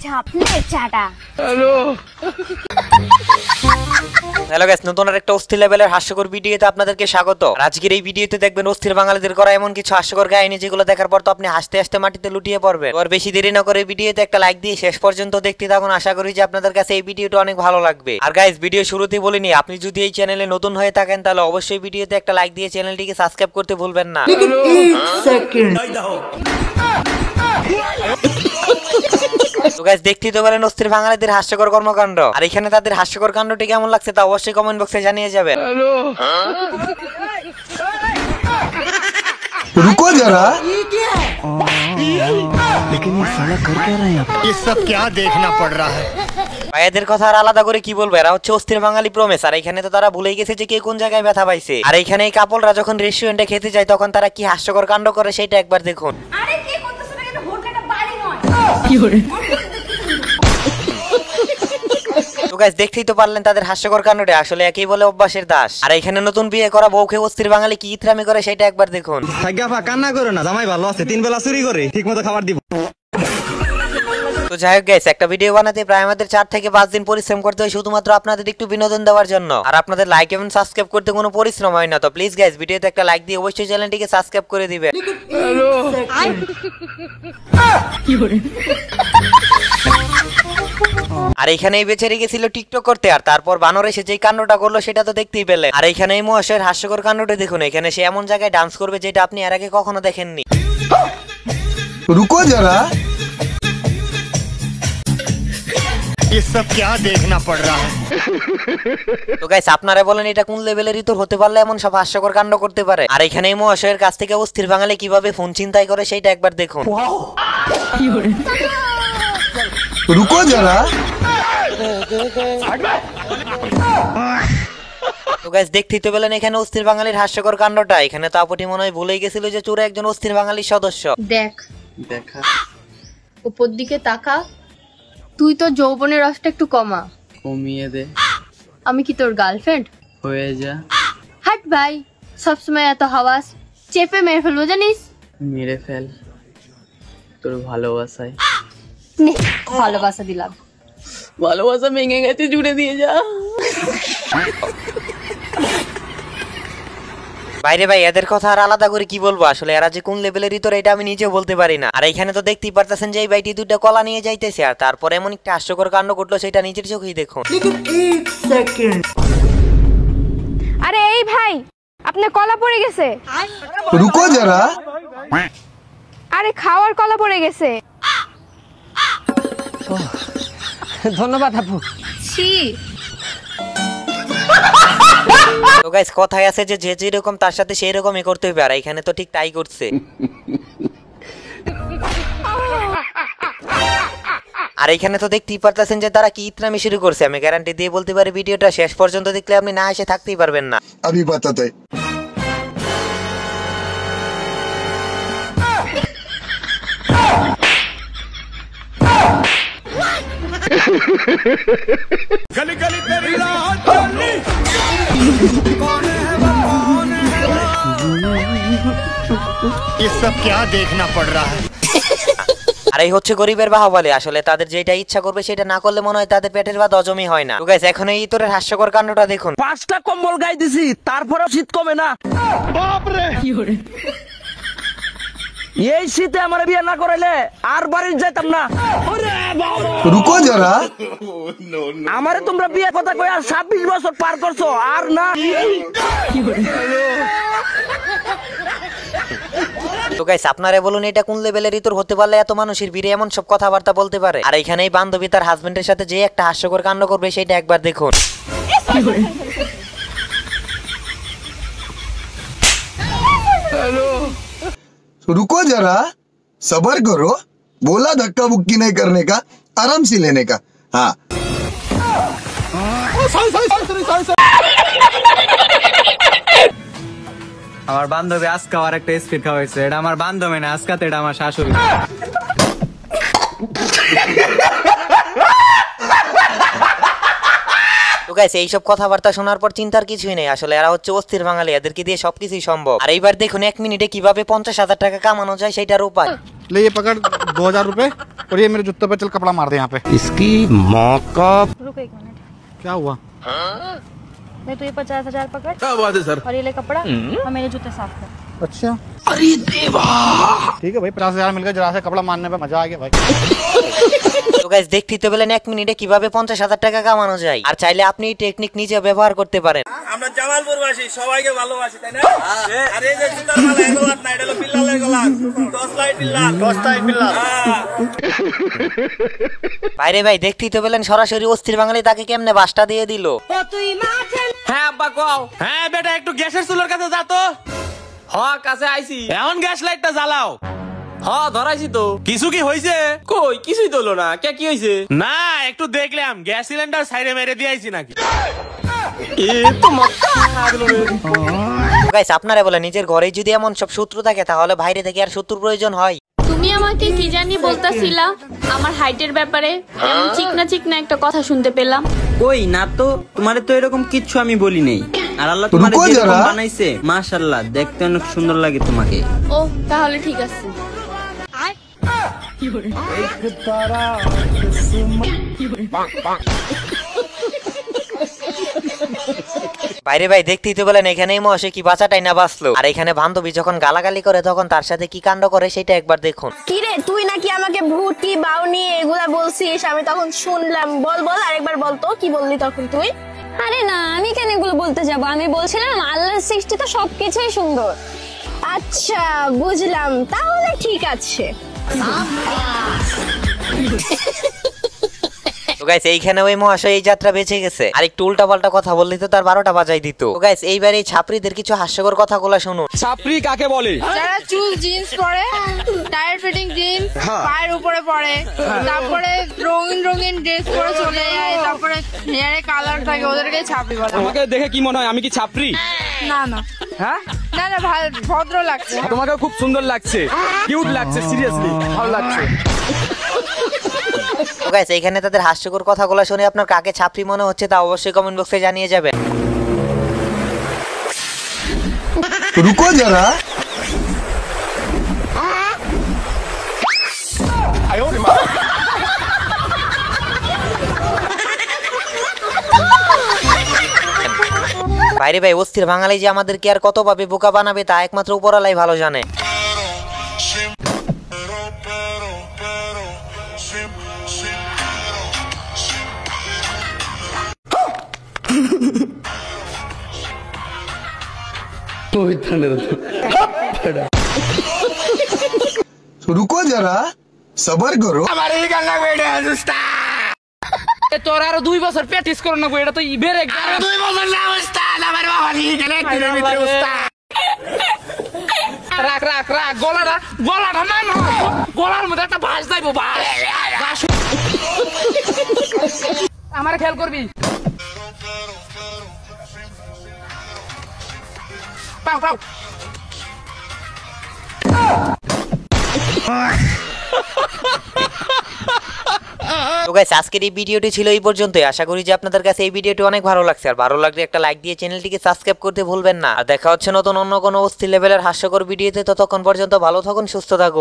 ঝাপলে চাটা। Hello guys, নতুন আরেকটা অস্থির লেভেলের হাস্যকর ভিডিওতে আপনাদেরকে স্বাগত। আজকের এই ভিডিওতে দেখবেন অস্থির বাঙালিদের করা এমন কিছু হাস্যকর কাহিনী যেগুলো দেখার পর তো আপনি হাসতে হাসতে মাটিতে লুটিয়ে পড়বেন। আর বেশি দেরি না করে ভিডিওতে একটা লাইক দিয়ে শেষ পর্যন্ত দেখতে থাকুন। আশা করি যে আপনাদের কাছে এই ভিডিওটা অনেক ভালো লাগবে। আর গাইস, ভিডিও শুরুতেই বলিনি, আপনি যদি এই চ্যানেলে নতুন হয়ে থাকেন তাহলে অবশ্যই ভিডিওতে একটা লাইক দিয়ে চ্যানেলটিকে সাবস্ক্রাইব করতে ভুলবেন না। তো গাইস, দেখতেই তো পারেন অস্থির বাঙালিদের হাস্যকর কর্মকাণ্ড। আর এখানে তাদের হাস্যকর কাণ্ডটি কেমন লাগছে তা অবশ্যই কমেন্ট বক্সে জানিয়ে যাবেন। रुको जरा लेकिन ये साला कर क्या रहे हैं? ये सब क्या देखना पड़ रहा है? ভাইয়াদের কথা আর আলাদা করে কি বলবো, এরা হচ্ছে অস্থির বাঙালি প্রমেস। আর এখানে তো তারা ভুলেই গেছে যে কে কোন জায়গায় ব্যথা পাইছে। আর এখানে এই কাপলরা যখন রেস্টুরেন্টে খেতে যায় তখন তারা কি হাস্যকর কাণ্ড করে সেটা একবার দেখুন। আরে কে করতেছ না, এটা হোটেলটা বাড়ি নয়। কি করে? তো গাইস, দেখতেই তো পারলেন তাদের হাস্যকর কাণ্ডটা আসলে একই বলে অভ্যাসের দাস। আর এখানে নতুন বিয়ে করা বউকে অস্থির বাঙালি কি ইতরামি করে সেটা একবার দেখুন। থাকা কান্না করো না, জামাই ভালো আছে, 3 বেলা চুরি করে ঠিক মতো খাবার দিব। তো যাই হোক গাইস, একটা ভিডিও বানাতে প্রায় আমাদের 4 থেকে 5 দিন পরিশ্রম করতে হয় শুধুমাত্র আপনাদের একটু বিনোদন দেওয়ার জন্য। আর আপনাদের লাইক এবং সাবস্ক্রাইব করতে কোনো পরিশ্রম হয় না। তো প্লিজ গাইস, ভিডিওতে একটা লাইক দিয়ে অবশ্যই চ্যানেলটিকে সাবস্ক্রাইব করে দিবেন। কি করে? আর এখানে এই বেচারি গেছিল টিকটক করতে, আর তারপর বানর এসে যে কাণ্ডটা করলো সেটা তো দেখতেই পেলেন। আর এখানে এই মহাশয়ের হাস্যকর কাণ্ডটা দেখুন। এখানে সে এমন জায়গায় ডান্স করবে যেটা আপনি এর আগে কখনো দেখেননি। रुको जरा ये सब क्या देखना पड़ रहा है? তো গাইস, আপনারা বলেন এটা কোন লেভেলের ইতর হতে পারলে এমন সব হাস্যকর কাণ্ড করতে পারে। আর এখানে এই মহাশয়ের কাছ থেকে অস্থির বাঙালি কিভাবে ফোন ছিনতাই করে সেটা একবার দেখুন। কি করে? रुको जरा তো গাইস, দেখতেই তো পেলেন এখানে অস্থির বাঙালির হাস্যকর কাণ্ডটা। এখানে তো আপনি মনে হয় ভুলেই গেছিল যে চোরে একজন অস্থির বাঙালির সদস্য। দেখ দেখা উপর দিকে তাকা, তুই তো যৌবনের রসটা একটু কমা, কমিয়ে দে। আমি কি তোর গার্লফ্রেন্ড? হয়ে যা। হাট ভাই, সবসময় এত হাওয়াস, চেপে মেরে ফেলবো জানিস। মেরে ফেল তোর ভালোবাসায়। নে, ভালোবাসা দিলাম। ভালোবাসা ভেঙে গেছে, জুড়ে দিয়ে যা। বাইরে ভাই, এদের কথা আর আলাদা করে কি বলবো, আসলে এরা যে কোন লেভেলের ইতর এটা আমি নিজেও বলতে পারি না। আর এখানে তো দেখতেই পারতেছেন যে এই বাইটি দুটো কলা নিয়ে যাইতেছে, আর তারপরে এমন একটা হাস্যকর কাণ্ড ঘটলো সেটা নিজের চোখেই দেখুন। আরে এই ভাই, আপনার কলা পড়ে গেছে। रुको जरा আরে খাওয়ার কলা পড়ে গেছে। ধন্যবাদ আপু। ছি, তো গাইস, কথায় আছে যে যে যেরকম তার সাথে সেই রকমই করতে হবে। আর এখানে তো ঠিক তাই করছে। আর এখানে তো দেখতেই পারতেছেন যে তারা কি ইতরামি শুরু করছে। আমি গ্যারান্টি দিয়ে বলতে পারি ভিডিওটা শেষ পর্যন্ত দেখলে আপনি না এসে থাকতেই পারবেন না। अभी बताते गली गली तेरी रात चली। ये सब क्या देखना पड़ रहा है? আর এই হচ্ছে গরিবের বাহুবলী। আসলে তাদের যেটা ইচ্ছা করবে সেটা না করলে মনে হয় তাদের পেটের ভাত হজমই হয় না। তো গাইস, এখন এই ইতরের হাস্যকর কাণ্ডটা দেখুন। 5টা কম্বল গায়ে দিছি, তারপরেও শীত কমে না। বাপ রে! কি করে? এই শীতে আমার বিয়ে না করাইলে আর বাড়ি যাইতাম না। रुको जरा আমারে তোমরা বিয়ে কথা কই আর 26 বছর পার করছো আর না। কি করে? তো গাইস, আপনারা বলুন এটা কোন লেভেলের ইতর হতে পারলে এত মানুষের ভিড়ে এমন সব কথাবার্তা বলতে পারে। আর এখানে এই বান্ধবী তার হাজবেন্ডের সাথে যে একটা হাস্যকর কাণ্ড করবে সেটা একবার দেখুন। কি করে? रुको जरा सबर करो, बोला धक्का बुक्की नहीं करने का, आराम से लेने का। हाँ আমার বান্ধবী আজকে আর একটা স্পিড খাওয়াইছে। এটা আমার বান্ধবী না, আজকে এটা আমার শাশুড়ি। তো গাইস, এইসব কথাবার্তা শোনার পর চিন্তার কিছুই নেই। আসলে এরা হচ্ছে অস্থির বাঙালি, এদেরকে দিয়ে সবকিছুই সম্ভব। আর এইবার দেখুন 1 মিনিটে কিভাবে 50,000 টাকা কামানো যায় সেটার উপায়। ले ये पकड़ 2,000 रुपए। और ये मेरे जूते पे चल कपड़ा मार दे यहाँ पे। इसकी माँ का रुको एक मिनट, क्या हुआ? मैं तो ये 50,000 पकड़। क्या बात है सर? और ये ले कपड़ा और मेरे जूते साफ कर। अच्छा, अरे देवा, ठीक है भाई, 50,000 मिल गया, जरा से कपड़ा मारने पे मजा आ गया भाई। তো গাইস দেখতেই তো পেলেন 1 মিনিটে কিভাবে 50,000 টাকা কামানো যায়। আর চাইলে আপনি এই টেকনিক নিজে ব্যবহার করতে পারেন। আমরা জামালপুরবাসী সবাইকে ভালোবাসি, তাই না? আর এই যে জুতার মালা এগুলো না, এটা হলো বিল্লালের গলা, 10 লাইট বিল্লাল, 10 টাই বিল্লাল। বাইরে ভাই দেখতেই তো পেলেন সরাসরি অস্থির বাঙালি তাকে কেমনে বাসটা দিয়ে দিল। হ্যাঁ আব্বা কও। হ্যাঁ বেটা একটু গ্যাসের চুলার কাছে যা তো। হ্যাঁ কাছে আইছি, এখন গ্যাস লাইটটা জ্বালাও। হ্যাঁ ধরাইছি তো। কিছু কি হইছে? কই কিছুই তো হলো না। কে কি হইছে? না একটু দেখলাম গ্যাস সিলিন্ডার সাইডে মেরে দিয়ে আইছি নাকি। এ তো মাথা লাগলো রে। গাইস আপনারা বলেন নিজের ঘরেই যদি এমন সব শত্রু থাকে তাহলে বাইরে থেকে আর শত্রুর প্রয়োজন হয়? তুমি আমাকে কি জানি বলতাছিলা আমার হাইটের ব্যাপারে, এমন চিকনা চিকনা একটা কথা শুনতে পেলাম। কই না তো, তোমারে তো এরকম কিচ্ছু আমি বলি নাই। আর আল্লাহ তোমারে রুকো যেরকম যারা। বানাইছে মাশাআল্লাহ, দেখতে অনেক সুন্দর লাগে তোমাকে। ও তাহলে ঠিক আছে। বাইরে ভাই দেখতেই তো বলেন এখানেই মহাশয় কি বাঁচাটাই না বাঁচলো। আর এখানে বান্ধবী যখন গালাগালি করে তখন তার সাথে কি কাণ্ড করে সেটা একবার দেখুন। কি রে তুই নাকি আমাকে ভুটি বাউনি এগুলা বলছিস, আমি তখন শুনলাম। বল বল আরেকবার বল তো, কি বললি তখন তুই? আরে না, আমি কেন এগুলো বলতে যাব? আমি বলছিলাম আল্লাহর সৃষ্টি তো সবকিছুই সুন্দর। আচ্ছা বুঝলাম, তাহলে ঠিক আছে। তো গাইস এইখানে ওই মহাশয় এই যাত্রা বেঁচে গেছে। আর একটু উল্টা পাল্টা কথা বললি তো তার 12টা বাজাই দিত। তো গাইস এইবার এই ছাপরিদের কিছু হাস্যকর কথাগুলো শুনুন। ছাপরি কাকে বলে? যারা চুল জিন্স পরে, টায়ার ফিটিং জিন্স পায়ের উপরে পরে, তারপরে রঙিন রঙিন ড্রেস পরে চলে যায়, তারপরে হেয়ারে কালার থাকে, ওদেরকে ছাপরি বলে। আমাকে দেখে কি মনে হয় আমি কি ছাপরি? না না, হ্যাঁ না না, ভালো ভদ্র লাগছে। তোমাকে খুব সুন্দর লাগছে, কিউট লাগছে, সিরিয়াসলি ভালো লাগছে। তো গাইস এইখানে তাদের হাস্যকর কথাগুলো শুনে আপনার কাকে ছাপরি মনে হচ্ছে তা অবশ্যই কমেন্ট বক্সে জানিয়ে যাবেন। रुको जरा। বাইরে ভাই অস্থির বাঙালি যে আমাদেরকে আর কত ভাবে বোকা বানাবে তা একমাত্র উপরওয়ালাই ভালো জানে। रुको जरा, सबर करो। তোর আরো 2 বছর প্র্যাকটিস করো না, এটা তো ইবের আরো 2 বছর না উস্তাদ, আমার বাবা লিখে উস্তাদ। রাখ রাখ রাখ, গলাটা গলাটা না না, গলার মধ্যে একটা ভাঁজ যাইবো, ভাঁজ। আমার খেয়াল করবি। পাও পাও। তো গাইস আজকের এই ভিডিওটি ছিল এই পর্যন্তই। আশা করি যে আপনাদের কাছে এই ভিডিওটি অনেক ভালো লাগছে। আর ভালো লাগলে একটা লাইক দিয়ে চ্যানেলটিকে সাবস্ক্রাইব করতে ভুলবেন না। আর দেখা হচ্ছে নতুন অন্য কোনো অস্থির লেভেলের হাস্যকর ভিডিওতে। ততক্ষণ পর্যন্ত ভালো থাকুন, সুস্থ থাকুন।